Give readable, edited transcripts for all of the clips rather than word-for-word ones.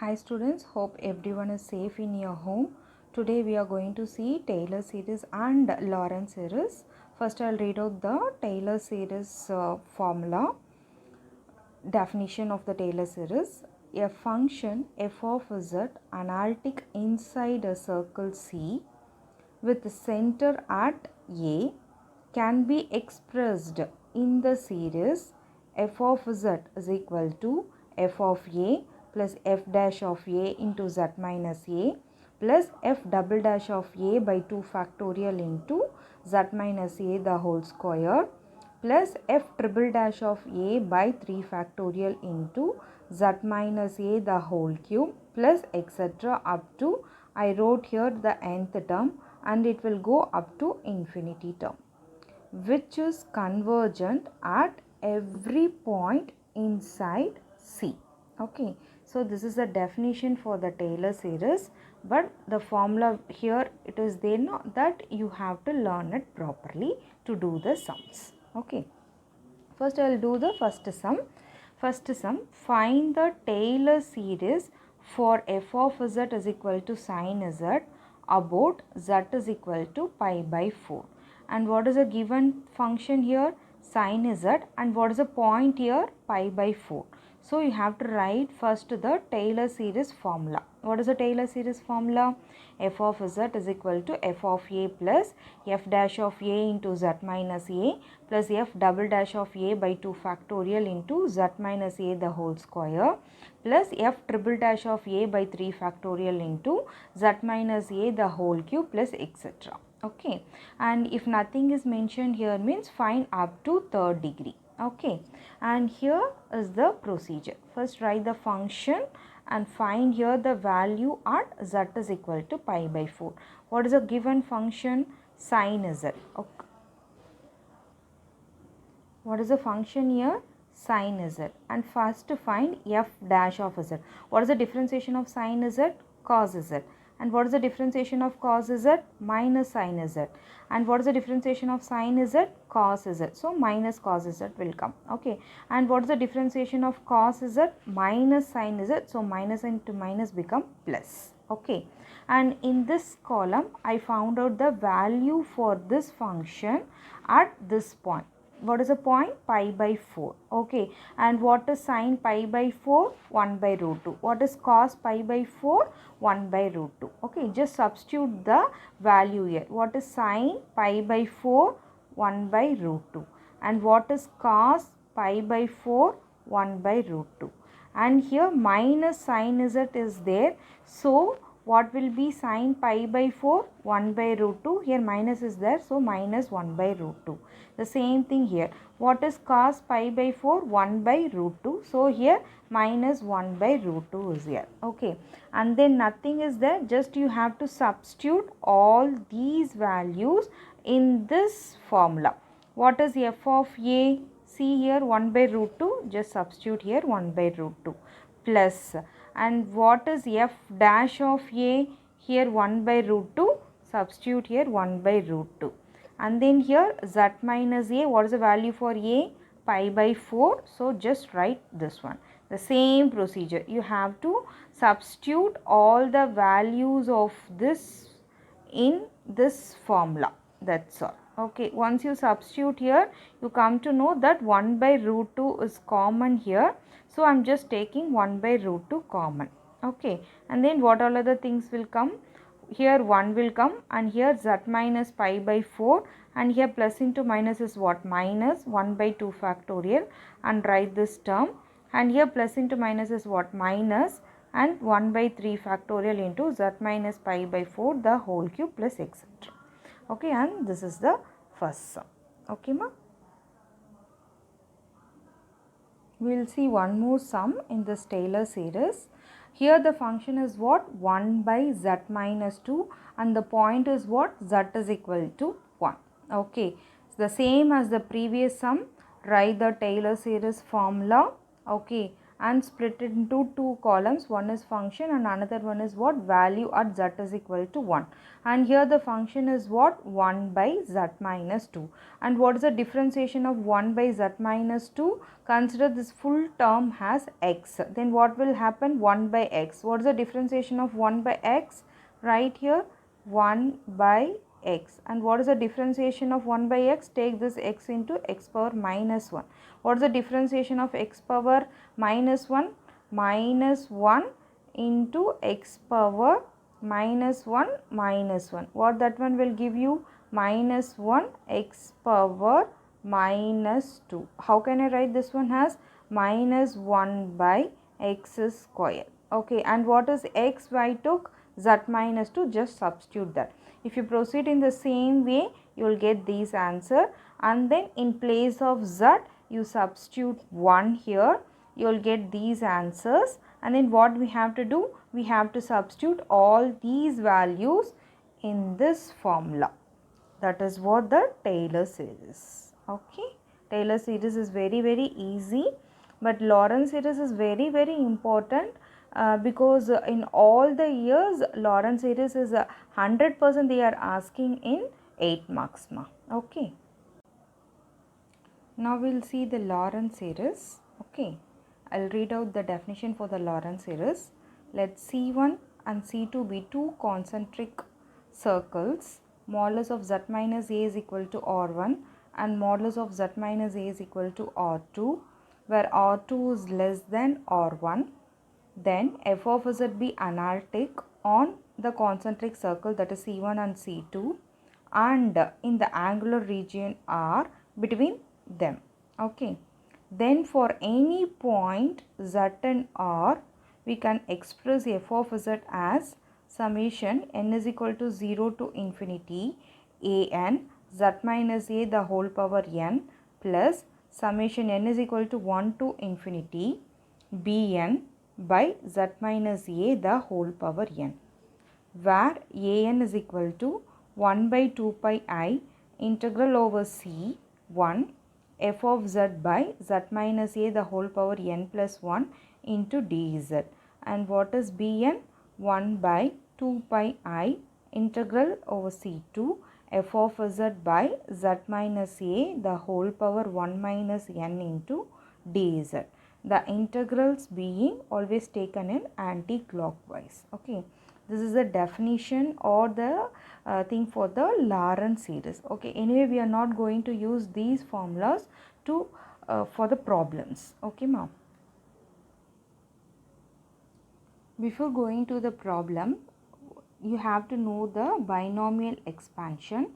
Hi students, hope everyone is safe in your home. Today we are going to see Taylor series and Laurent series. First I'll read out the Taylor series formula. Definition of the Taylor series. A function f of z analytic inside a circle C with the center at A can be expressed in the series f of z is equal to f of a plus f dash of a into z minus a plus f double dash of a by 2 factorial into z minus a the whole square plus f triple dash of a by 3 factorial into z minus a the whole cube plus etc. up to I wrote here the nth term and it will go up to infinity term, which is convergent at every point inside C. Okay, so this is the definition for the Taylor series, but the formula here it is there no, that you have to learn it properly to do the sums. Okay, first I will do the first sum. First sum, find the Taylor series for f of z is equal to sin z about z is equal to pi by 4. And what is a given function here? Sin z. And what is the point here? Pi by 4. So you have to write first the Taylor series formula. What is the Taylor series formula? F of z is equal to f of a plus f dash of a into z minus a plus f double dash of a by 2 factorial into z minus a the whole square plus f triple dash of a by 3 factorial into z minus a the whole cube plus etc. Okay, and if nothing is mentioned here means find up to third degree. Okay, and here is the procedure. First write the function and find here the value at z is equal to pi by 4. What is a given function? Sin z. Okay. What is the function here? Sin z. And first to find f dash of z. What is the differentiation of sin z? Cos z. And what is the differentiation of cos z? Minus sin z. And what is the differentiation of sin z? Cos z. So minus cos z will come. Okay. And what is the differentiation of cos z? Minus sin z. So minus into minus become plus. Okay. And in this column I found out the value for this function at this point. What is the point? Pi by 4. Okay. And what is sin pi by 4? 1 by root 2. What is cos pi by 4? 1 by root 2. Okay. Just substitute the value here. What is sin pi by 4? 1 by root 2. And what is cos pi by 4? 1 by root 2. And here minus sin z is there. So what will be sin pi by 4? 1 by root 2. Here minus is there. So minus 1 by root 2. The same thing here. What is cos pi by 4? 1 by root 2. So here minus 1 by root 2 is here. Okay. And then nothing is there. Just you have to substitute all these values in this formula. What is f of a? See here 1 by root 2. Just substitute here 1 by root 2 plus. And what is f dash of a? Here 1 by root 2. Substitute here 1 by root 2. And then here z minus a, what is the value for a? Pi by 4. So just write this one. The same procedure. You have to substitute all the values of this in this formula. That's all. Okay. Once you substitute here, you come to know that 1 by root 2 is common here. So I am just taking 1 by root 2 common. Okay. And then what all other things will come? Here 1 will come and here z minus pi by 4 and here plus into minus is what? Minus 1 by 2 factorial and write this term, and here plus into minus is what? Minus and 1 by 3 factorial into z minus pi by 4 the whole cube plus etc. Okay, and this is the first sum. Okay ma? We will see one more sum in this Taylor series. Here the function is what? 1 by z minus 2 and the point is what? Z is equal to 1. Okay. The same as the previous sum. Write the Taylor series formula. Okay. and split it into two columns. One is function and another one is what? Value at z is equal to 1. And here the function is what? 1 by z minus 2. And what is the differentiation of 1 by z minus 2? Consider this full term as x. Then what will happen? 1 by x. What is the differentiation of 1 by x? Right here 1 by x. And what is the differentiation of 1 by x? Take this x into x power minus 1. What is the differentiation of x power minus 1? Minus 1 into x power minus 1 minus 1. What that one will give you? Minus 1 x power minus 2. How can I write this one as? Minus 1 by x square. Okay, and what is x I took? Z minus 2, just substitute that. If you proceed in the same way, you will get these answer, and then in place of z, you substitute 1 here, you will get these answers. And then what we have to do? We have to substitute all these values in this formula. That is what the Taylor series. Okay, Taylor series is very easy, but Laurent series is very important. Because in all the years Laurent series is 100% they are asking in 8 marks. Okay, now we will see the Laurent series. Okay, I will read out the definition for the Laurent series. Let C1 and C2 be two concentric circles. Modulus of z minus a is equal to R1 and modulus of z minus a is equal to R2, where R2 is less than R1. Then f of z be analytic on the concentric circle, that is C1 and C2, and in the angular region R between them. Okay, then for any point z and R, we can express f of z as summation n is equal to 0 to infinity a n z minus a the whole power n plus summation n is equal to 1 to infinity b n by z minus a the whole power n, where a n is equal to 1 by 2 pi I integral over c 1 f of z by z minus a the whole power n plus 1 into dz. And what is bn? 1 by 2 pi I integral over c2 f of z by z minus a the whole power 1 minus n into dz. The integrals being always taken in anti-clockwise. Okay, this is the definition or the thing for the Laurent series. Okay, anyway we are not going to use these formulas to for the problems. Okay ma'am. Before going to the problem, you have to know the binomial expansion.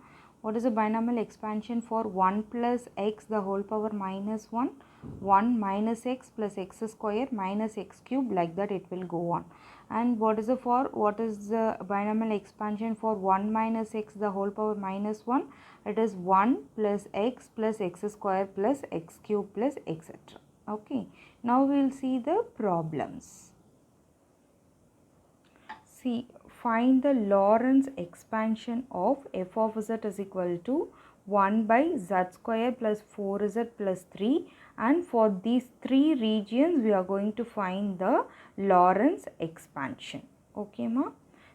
What is the binomial expansion for 1 plus x the whole power minus 1, 1 minus x plus x square minus x cube, like that it will go on. And what is the binomial expansion for 1 minus x the whole power minus 1? It is 1 plus x square plus x cube plus etc. Okay, now we will see the problems. See, find the Lorentz expansion of f of z is equal to 1 by z square plus 4z plus 3, and for these three regions we are going to find the Lorentz expansion. Okay ma?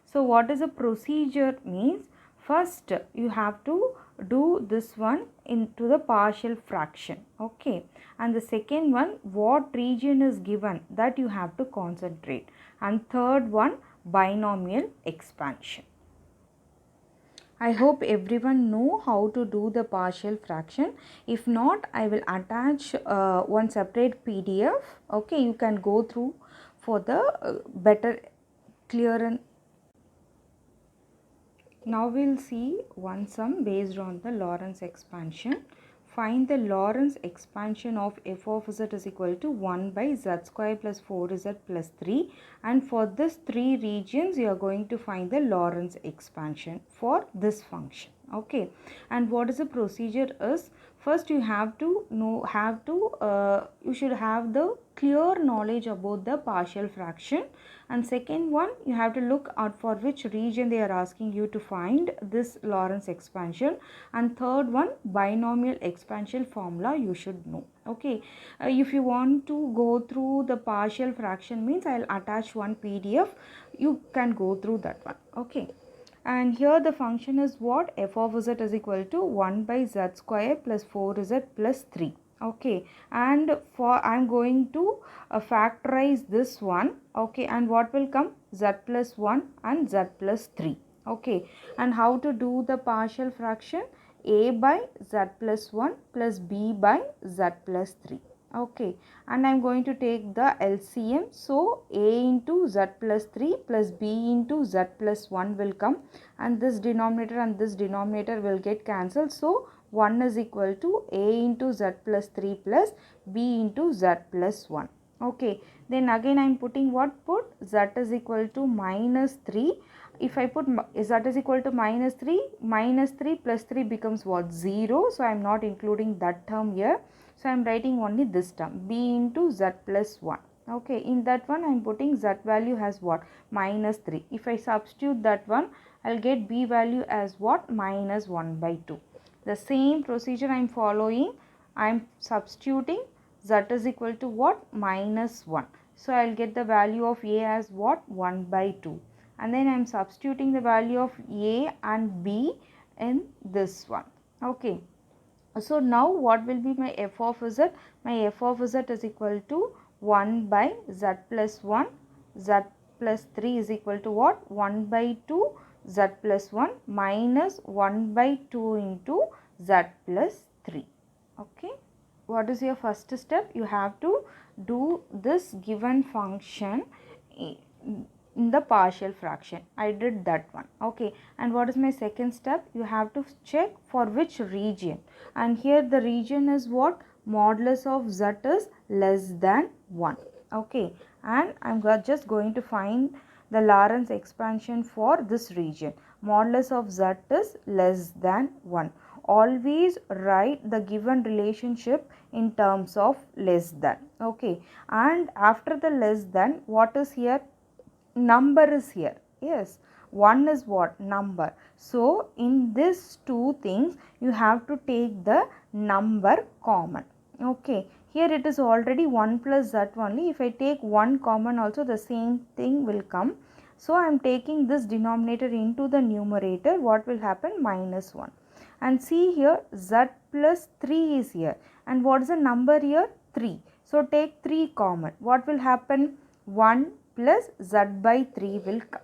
So what is the procedure means? First you have to do this one into the partial fraction. Okay, and the second one, what region is given, that you have to concentrate, and third one, binomial expansion. I hope everyone know how to do the partial fraction. If not, I will attach one separate PDF. Okay, you can go through for the better clear. And now we will see one sum based on the Lorentz expansion. Find the Lorentz expansion of f of z is equal to 1 by z square plus 4z plus 3, and for this three regions you are going to find the Lorentz expansion for this function. Okay, and what is the procedure is, first you have to know, you should have the clear knowledge about the partial fraction, and second one, you have to look out for which region they are asking you to find this Lorentz expansion, and third one, binomial expansion formula you should know. Okay, if you want to go through the partial fraction means, I'll attach one PDF, you can go through that one. Okay, and here the function is what? F of z is equal to 1 by z square plus 4z plus 3. Okay, and for I'm going to factorize this one. Okay, and what will come? Z plus 1 and z plus 3. Okay, and how to do the partial fraction? A by z plus 1 plus b by z plus 3. Okay, and I am going to take the LCM. So a into z plus 3 plus b into z plus 1 will come, and this denominator and this denominator will get cancelled. So 1 is equal to a into z plus 3 plus b into z plus 1. Okay, then again I am putting what? Put z is equal to minus 3. If I put z is equal to minus 3 plus 3 becomes what? 0. So I am not including that term here. So I am writing only this term, b into z plus 1. Okay, in that one I am putting z value as what? Minus 3. If I substitute that one, I will get b value as what? Minus 1 by 2. The same procedure I am following. I am substituting z is equal to what? Minus 1. So I will get the value of a as what? 1 by 2. And then I am substituting the value of a and b in this one. Okay. So now what will be my f of z? My f of z is equal to 1 by z plus 1, z plus 3 is equal to what? 1 by 2 z plus 1 minus 1 by 2 into z plus 3. Okay. What is your first step? You have to do this given function in the partial fraction. I did that one. Okay, and what is my second step? You have to check for which region, and here the region is what? Modulus of z is less than 1. Okay, and I'm just going to find the Lorentz expansion for this region. Modulus of z is less than 1. Always write the given relationship in terms of less than. Okay, and after the less than, what is here? Number is here. Yes, 1 is what? Number. So in these two things you have to take the number common. Okay, here it is already 1 plus z only. If I take 1 common also, the same thing will come. So I am taking this denominator into the numerator. What will happen? Minus 1. And see here, z plus 3 is here, and what is the number here? 3. So take 3 common. What will happen? 1 plus z by 3 will come.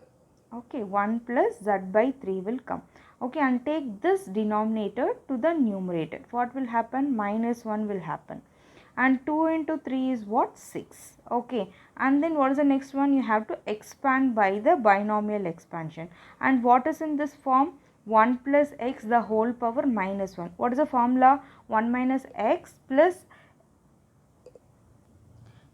Okay, 1 plus z by 3 will come. Okay, and take this denominator to the numerator. What will happen? Minus 1 will happen. And 2 into 3 is what? 6. Okay, and then what is the next one? You have to expand by the binomial expansion. And what is in this form? 1 plus x the whole power minus 1. What is the formula? 1 minus x plus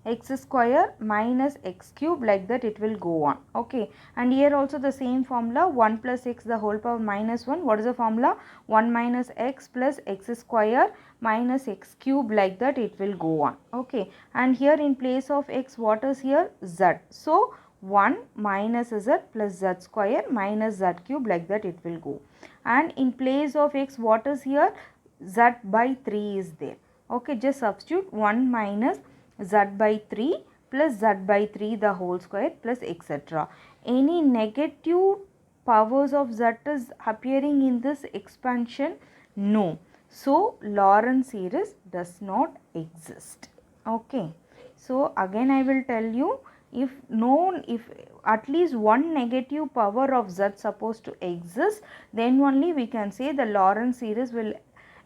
x square minus x cube, like that it will go on. Okay, and here also the same formula, 1 plus x the whole power minus 1. What is the formula? 1 minus x plus x square minus x cube, like that it will go on. Okay, and here in place of x, what is here? Z. So 1 minus z plus z square minus z cube, like that it will go. And in place of x, what is here? Z by 3 is there. Okay, just substitute 1 minus z by 3 plus z by 3 the whole square plus etc. Any negative powers of z is appearing in this expansion? No. So Lorentz series does not exist. Okay. So again I will tell you, if at least one negative power of z supposed to exist, then only we can say the Lorentz series will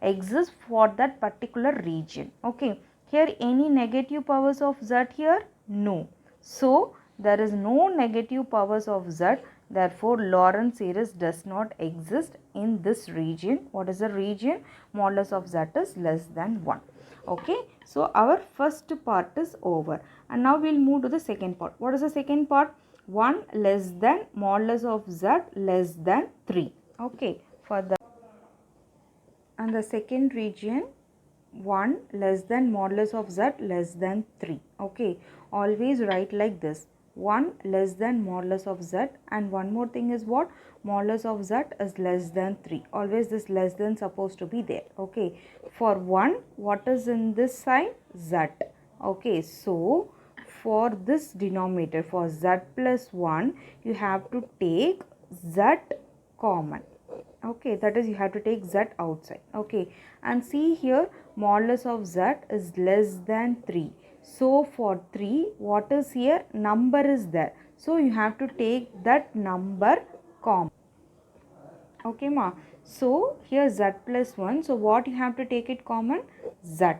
exist for that particular region. Okay. Here any negative powers of z here? No. So there is no negative powers of z. Therefore Lorentz series does not exist in this region. What is the region? Modulus of z is less than 1. Okay. So our first part is over, and now we will move to the second part. What is the second part? 1 less than modulus of z less than 3. Okay. For the and the second region 1 less than modulus of z less than 3. Okay, always write like this, 1 less than modulus of z, and one more thing is what, modulus of z is less than 3. Always this less than supposed to be there. Okay, for 1 what is in this side, z. Okay, so for this denominator, for z plus 1, you have to take z common. Okay, that is you have to take z outside. Okay, and see here modulus of z is less than 3. So for 3 what is here, number is there, so you have to take that number common. Okay ma, so here z plus 1, so what you have to take it common, z.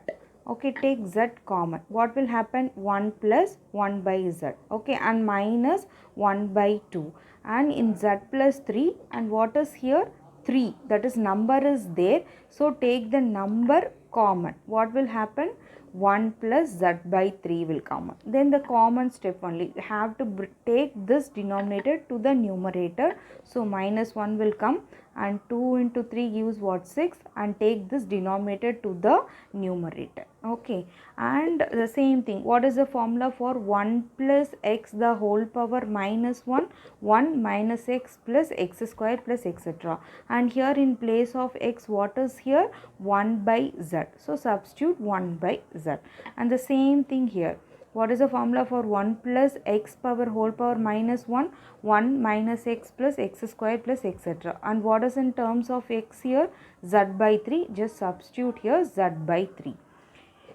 Okay, take z common, what will happen, 1 plus 1 by z. Okay, and minus 1 by 2, and in z plus 3, and what is here, 3, that is number is there, so take the number common, what will happen, 1 plus z by 3 will come. Then the common step only, you have to take this denominator to the numerator, so minus 1 will come, and 2 into 3 gives what, 6, and take this denominator to the numerator. Okay, and the same thing, what is the formula for 1 plus x the whole power minus 1, 1 minus x plus x square plus etc. And here in place of x what is here, 1 by z, so substitute 1 by z. And the same thing here, what is the formula for 1 plus x power whole power minus 1, 1 minus x plus x square plus etc. And what is in terms of x here, z by 3, just substitute here z by 3.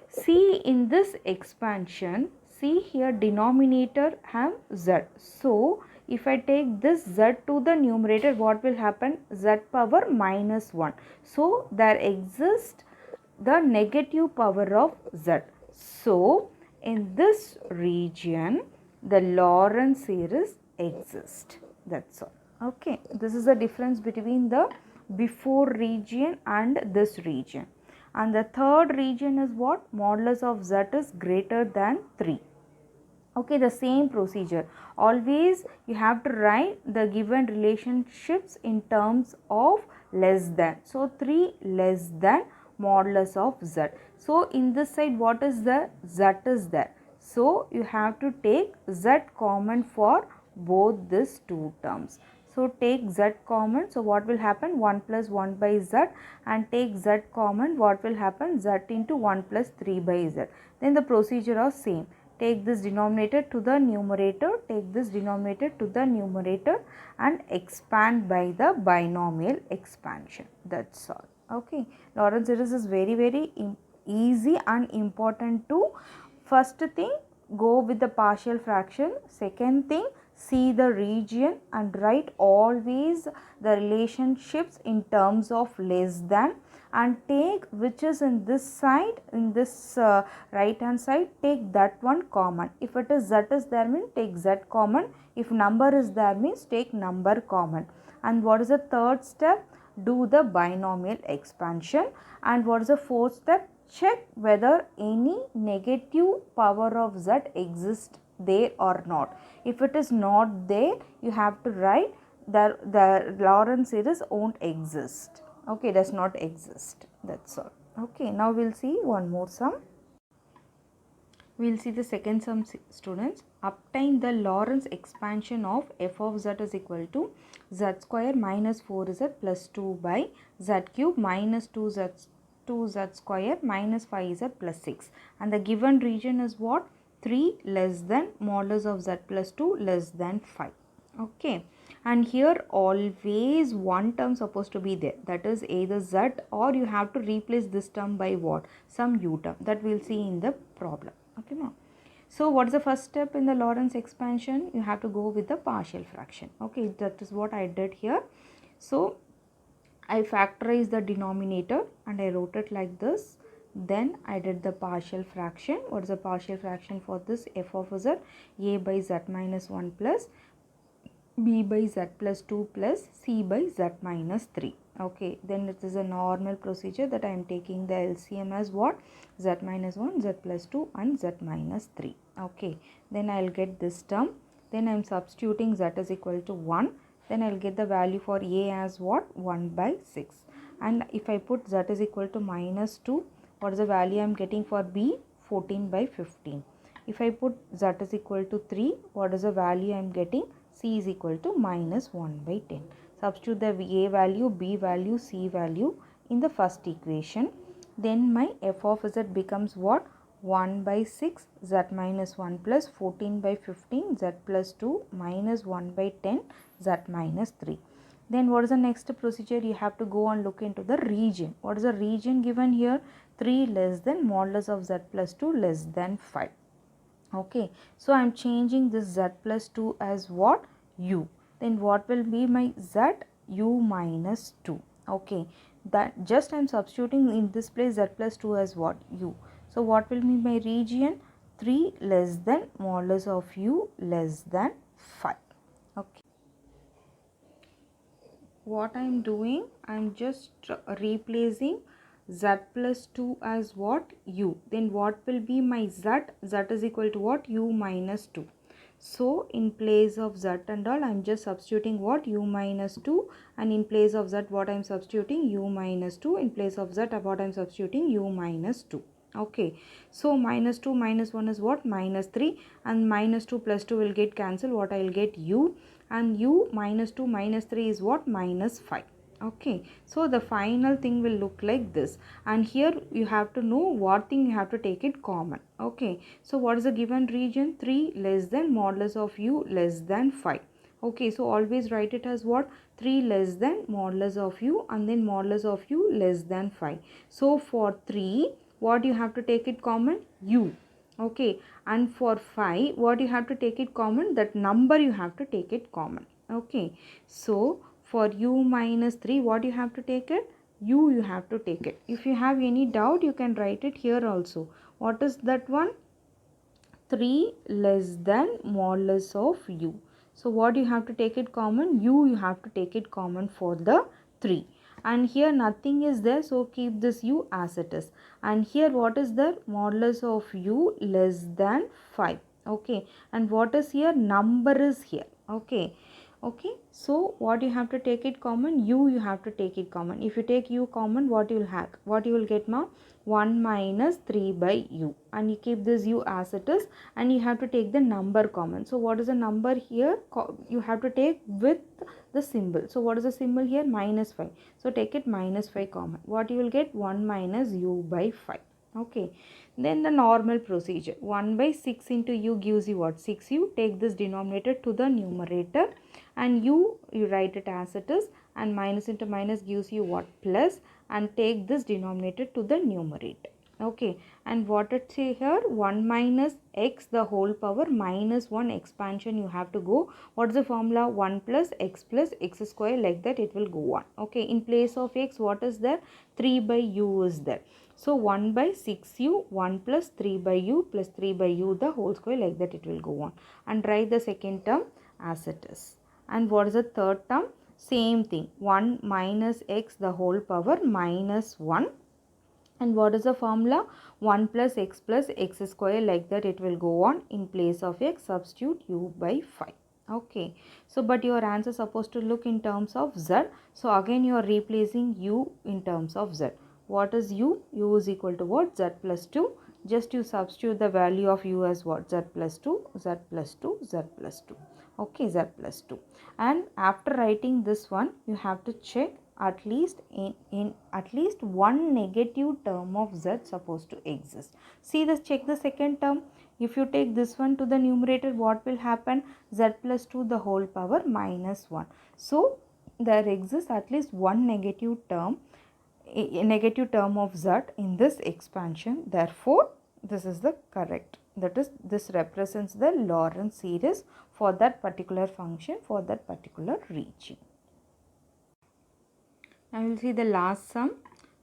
See in this expansion, see here denominator have z. So if I take this z to the numerator, what will happen, z power minus 1. So there exists the negative power of z. So in this region the Laurent series exists. That's all. Okay, this is the difference between the before region and this region. And the third region is what, modulus of z is greater than 3. Okay, the same procedure, always you have to write the given relationships in terms of less than. So 3 less than modulus of z. So in this side what is there, z is there, so you have to take z common for both these two terms. So take z common, so what will happen, 1 plus 1 by z, and take z common, what will happen, z into 1 plus 3 by z. Then the procedure is same, take this denominator to the numerator, take this denominator to the numerator, and expand by the binomial expansion. That's all. Okay, Laurent series is very easy and important to, first thing, go with the partial fraction, second thing, see the region and write always the relationships in terms of less than, and take which is in this side, in this right hand side, take that one common. If it is z is there means take z common, if number is there means take number common. And what is the third step, do the binomial expansion. And what is the fourth step, check whether any negative power of z exists there or not. If it is not there, you have to write the Laurent series won't exist. Okay, does not exist. That's all. Okay, now we'll see one more sum. We'll see the second sum, students. Obtain the Laurent expansion of f of z is equal to z square minus 4z plus 2 by z cube minus 2z square minus 5z plus 6. And the given region is what? 3 less than modulus of z plus 2 less than 5. Okay, and here always one term supposed to be there, that is either z, or you have to replace this term by what, some u term, that we'll see in the problem. Okay, ma'am. So what is the first step in the Laurent expansion? You have to go with the partial fraction. Okay, that is what I did here. So I factorized the denominator and I wrote it like this. Then I did the partial fraction. What is the partial fraction for this? F of z, a by z minus 1 plus b by z plus 2 plus c by z minus 3. Okay, then it is a normal procedure that I am taking the LCM as what? Z minus 1, z plus 2 and z minus 3. Okay, then I will get this term. Then I am substituting z is equal to 1. Then I will get the value for a as what? 1 by 6. and if I put z is equal to minus 2, what is the value I am getting for b? 14 by 15. If I put z is equal to 3, what is the value I am getting? C is equal to minus 1 by 10. Substitute the a value, b value, c value in the first equation. Then my f of z becomes what? 1 by 6 z minus 1 plus 14 by 15 z plus 2 minus 1 by 10 z minus 3. Then what is the next procedure? You have to go and look into the region. What is the region given here? 3 less than modulus of z plus 2 less than 5. Okay, so I am changing this z plus 2 as what? U. Then what will be my z? U minus 2. Okay, that just I am substituting in this place z plus 2 as what? U. So what will be my region? 3 less than modulus of u less than 5. Okay, what I am doing, I am just replacing z plus 2 as what? U. Then what will be my z? Z is equal to what? U minus 2. So in place of z and all, I am just substituting what? U minus 2, and in place of z what I am substituting? U minus 2. In place of z what I am substituting? U minus 2. Okay, so minus 2 minus 1 is what? Minus 3, and minus 2 plus 2 will get cancelled. What I will get? U, and u minus 2 minus 3 is what? Minus 5. Okay, so the final thing will look like this, and here you have to know what thing you have to take it common. Okay, so what is the given region? 3 less than modulus of u less than 5. Okay, so always write it as what? 3 less than modulus of u and then modulus of u less than 5. So for 3, what you have to take it common? U. Okay, and for 5, what you have to take it common? That number you have to take it common. Okay, so for u minus 3, what you have to take it? U you have to take it. If you have any doubt, you can write it here also. What is that one? 3 less than modulus of u. So what you have to take it common? U you have to take it common for the 3. And here nothing is there, so keep this u as it is. And here what is the modulus of u less than 5. Okay, and what is here? Number is here. Okay. Okay, so what you have to take it common? U you have to take it common. If you take u common, what you will have? What you will get now? 1 minus 3 by u, and you keep this u as it is, and you have to take the number common. So what is the number here? You have to take with the symbol. So what is the symbol here? Minus 5. So take it minus 5 common. What you will get? 1 minus u by 5. Okay, then the normal procedure. 1 by 6 into u gives you what? 6u. Take this denominator to the numerator, and you write it as it is, and minus into minus gives you what? Plus, and take this denominator to the numerator. Okay, and what it say here? 1 minus x the whole power minus 1 expansion you have to go. What is the formula? 1 plus x square, like that it will go on. Okay, in place of x, what is there? 3 by u is there. So 1 by 6u, 1 plus 3 by u plus 3 by u the whole square, like that it will go on. And write the second term as it is. And what is the third term? Same thing, 1 minus x the whole power minus 1. And what is the formula? 1 plus x square, like that it will go on. In place of x, substitute u by 5. Okay, so but your answer is supposed to look in terms of z. So again you are replacing u in terms of z. What is u? U is equal to what? Z plus 2. Just you substitute the value of u as what? Z plus 2, z plus 2, z plus 2. Okay, z plus 2. And after writing this one, you have to check at least in at least one negative term of z supposed to exist. See this, check the second term. If you take this one to the numerator, what will happen? Z plus 2 the whole power minus 1. So there exists at least one negative term, a negative term of z in this expansion. Therefore this is the correct, that is, this represents the Laurent series for that particular function, for that particular region. Now we will see the last sum.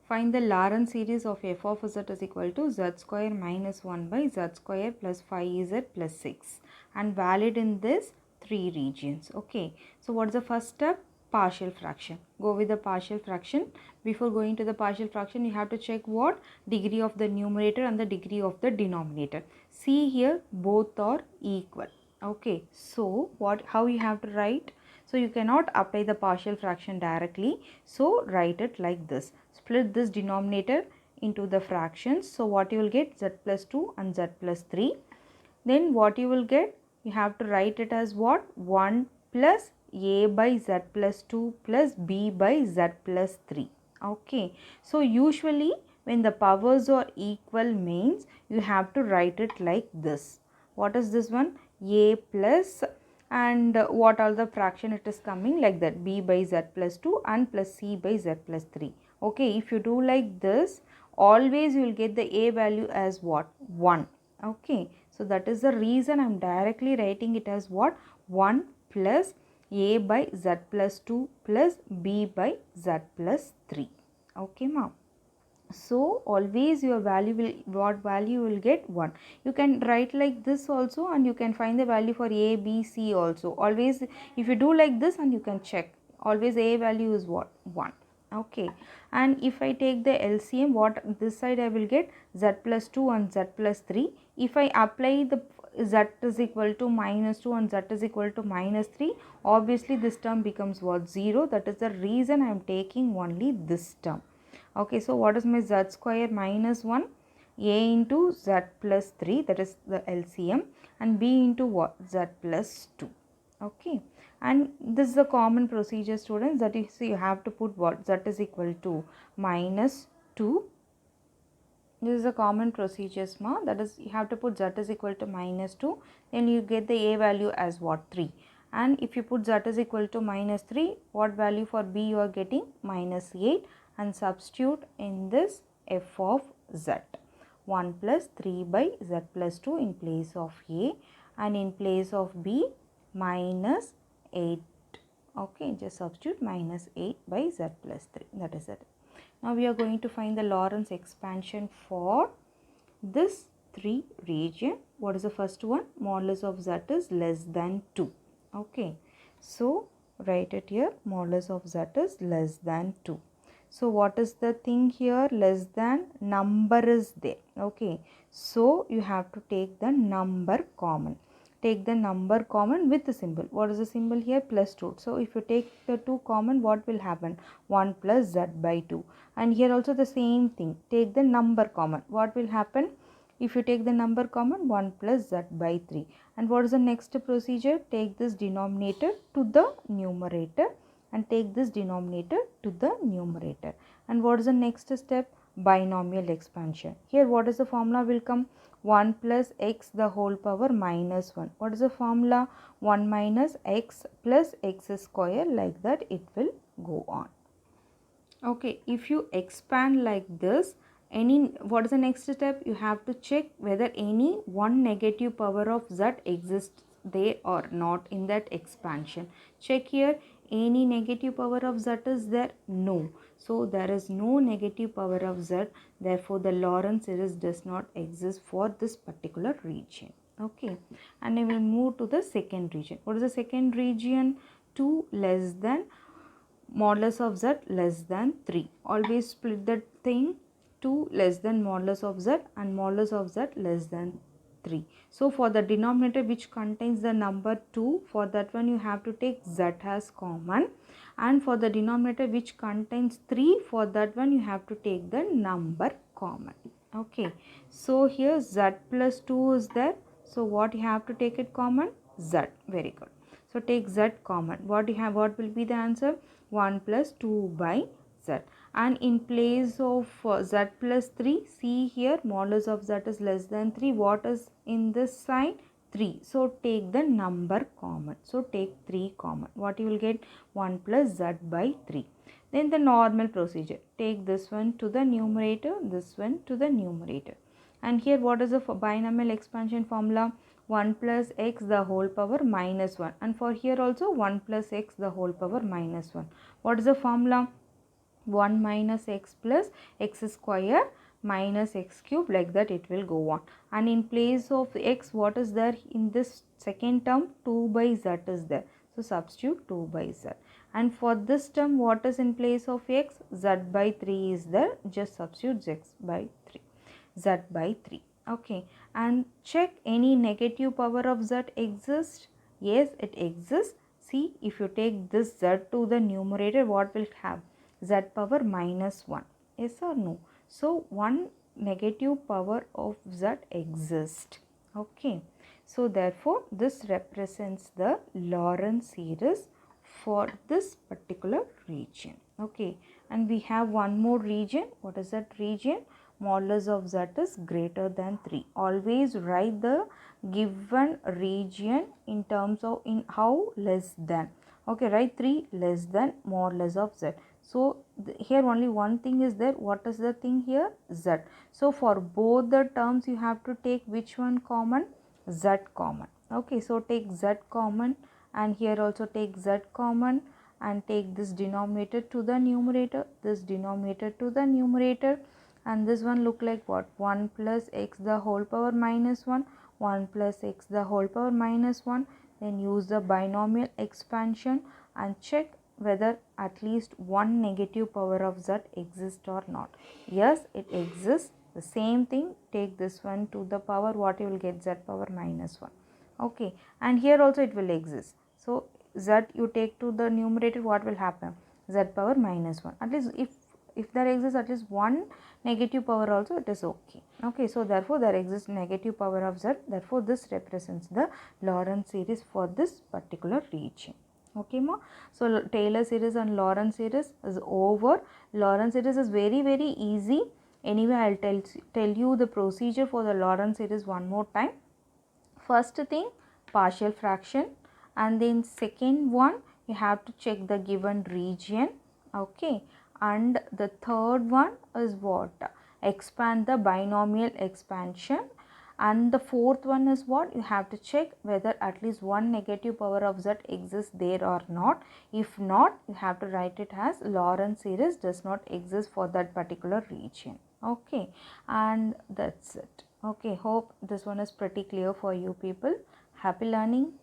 Find the Laurent series of f of z is equal to z square minus 1 by z square plus 5z plus 6, and valid in this 3 regions. Okay, so what is the first step? Partial fraction. Go with the partial fraction. Before going to the partial fraction, you have to check what? Degree of the numerator and the degree of the denominator. See here, both are equal. Okay, so how you have to write? So you cannot apply the partial fraction directly. So write it like this. Split this denominator into the fractions. So what you will get, z plus 2 and z plus 3. Then what you will get, you have to write it as what? 1 plus a by z plus 2 plus b by z plus 3. Okay. So usually when the powers are equal means you have to write it like this. What is this one? A plus and what are the fraction it is coming like that, b by z plus 2 and plus c by z plus 3. Okay. If you do like this, always you will get the a value as what? 1. Okay. So that is the reason I am directly writing it as what? 1 plus a by z plus 2 plus b by z plus 3. Okay, ma'am. So always your value will, what value you will get? 1. You can write like this also, and you can find the value for a, b, c also. Always if you do like this, and you can check, always a value is what? 1. Okay. And if I take the LCM, what this side I will get? Z plus 2 and z plus 3. If I apply the z is equal to minus 2 and z is equal to minus 3, obviously this term becomes what? 0. That is the reason I am taking only this term. Okay, so what is my z square minus 1? A into z plus 3, that is the LCM, and b into what? Z plus 2. Okay, and this is a common procedure, students, that is, you have to put what? Z is equal to minus 2. This is a common procedure, that is, you have to put z is equal to minus 2, then you get the a value as what? 3. And if you put z is equal to minus 3, what value for b you are getting? Minus 8, and substitute in this f of z. 1 plus 3 by z plus 2 in place of a, and in place of b minus 8. Okay, just substitute minus 8 by z plus 3. That is it. Now we are going to find the Lorentz expansion for this 3 region. What is the first one? Modulus of z is less than 2. Okay, so write it here, modulus of z is less than 2. So what is the thing here? Less than, number is there. Okay, so you have to take the number common. Take the number common with the symbol. What is the symbol here? Plus 2. So if you take the 2 common, what will happen? 1 plus z by 2. And here also the same thing. Take the number common. What will happen? If you take the number common, 1 plus z by 3. And what is the next procedure? Take this denominator to the numerator, and take this denominator to the numerator. And what is the next step? Binomial expansion. Here what is the formula will come? 1 plus x the whole power minus 1. What is the formula? 1 minus x plus x square, like that it will go on. Okay, if you expand like this, what is the next step? You have to check whether any one negative power of z exists there or not in that expansion. Check here, any negative power of z is there? No. So there is no negative power of z, therefore the Lorentz series does not exist for this particular region. Okay, and I will move to the second region. What is the second region? 2 less than, modulus of z less than 3. Always split that thing, 2 less than modulus of z and modulus of z less than 3. So for the denominator which contains the number 2, for that one you have to take z as common, and for the denominator which contains 3, for that one you have to take the number common. Okay, so here z plus 2 is there, so what you have to take it common? Z. Very good. So take z common. What you have? What will be the answer? 1 plus 2 by z. And in place of z plus 3, see here, modulus of z is less than 3. What is in this side? 3. So take the number common. So take 3 common. What you will get? 1 plus z by 3. Then the normal procedure. Take this one to the numerator, this one to the numerator. And here what is the binomial expansion formula? 1 plus x the whole power minus 1. And for here also 1 plus x the whole power minus 1. What is the formula? 1 minus x plus x square minus x cube, like that it will go on. And in place of x, what is there in this second term? 2 by z is there. So substitute 2 by z. And for this term, what is in place of x? Z by 3 is there. Just substitute z by 3. Z by 3. Okay, and check any negative power of z exists. Yes, it exists. See, if you take this z to the numerator, what will have? Z power minus 1. Yes or no? So, one negative power of z exists. Okay. So, therefore, this represents the Laurent series for this particular region. Okay. And we have one more region. What is that region? Modulus of z is greater than 3. Always write the given region in terms of in how less than. Okay, write 3 less than modulus of z. So, here only one thing is there. What is the thing here? Z. So, for both the terms you have to take which one common? Z common. Okay, so take z common, and here also take z common, and take this denominator to the numerator, this denominator to the numerator, and this one look like what? 1 plus x the whole power minus 1, 1 plus x the whole power minus 1. Then use the binomial expansion and check whether at least one negative power of z exists or not. Yes, it exists. The same thing, take this one to the power, what you will get? Z power minus 1. Okay, and here also it will exist. So, z you take to the numerator, what will happen? Z power minus 1. At least if there exists at least one negative power also, it is okay. Okay, so therefore there exists negative power of z. Therefore, this represents the Laurent series for this particular region. Okay, ma. So, Taylor series and Laurent series is over. Laurent series is very easy. Anyway, I will tell you the procedure for the Laurent series one more time. First thing, partial fraction, and then second one, you have to check the given region. Okay, and the third one is what? Expand the binomial expansion, and the fourth one is what? You have to check whether at least one negative power of z exists there or not. If not, you have to write it as Laurent series does not exist for that particular region. Okay, and that's it. Okay, hope this one is pretty clear for you people. Happy learning.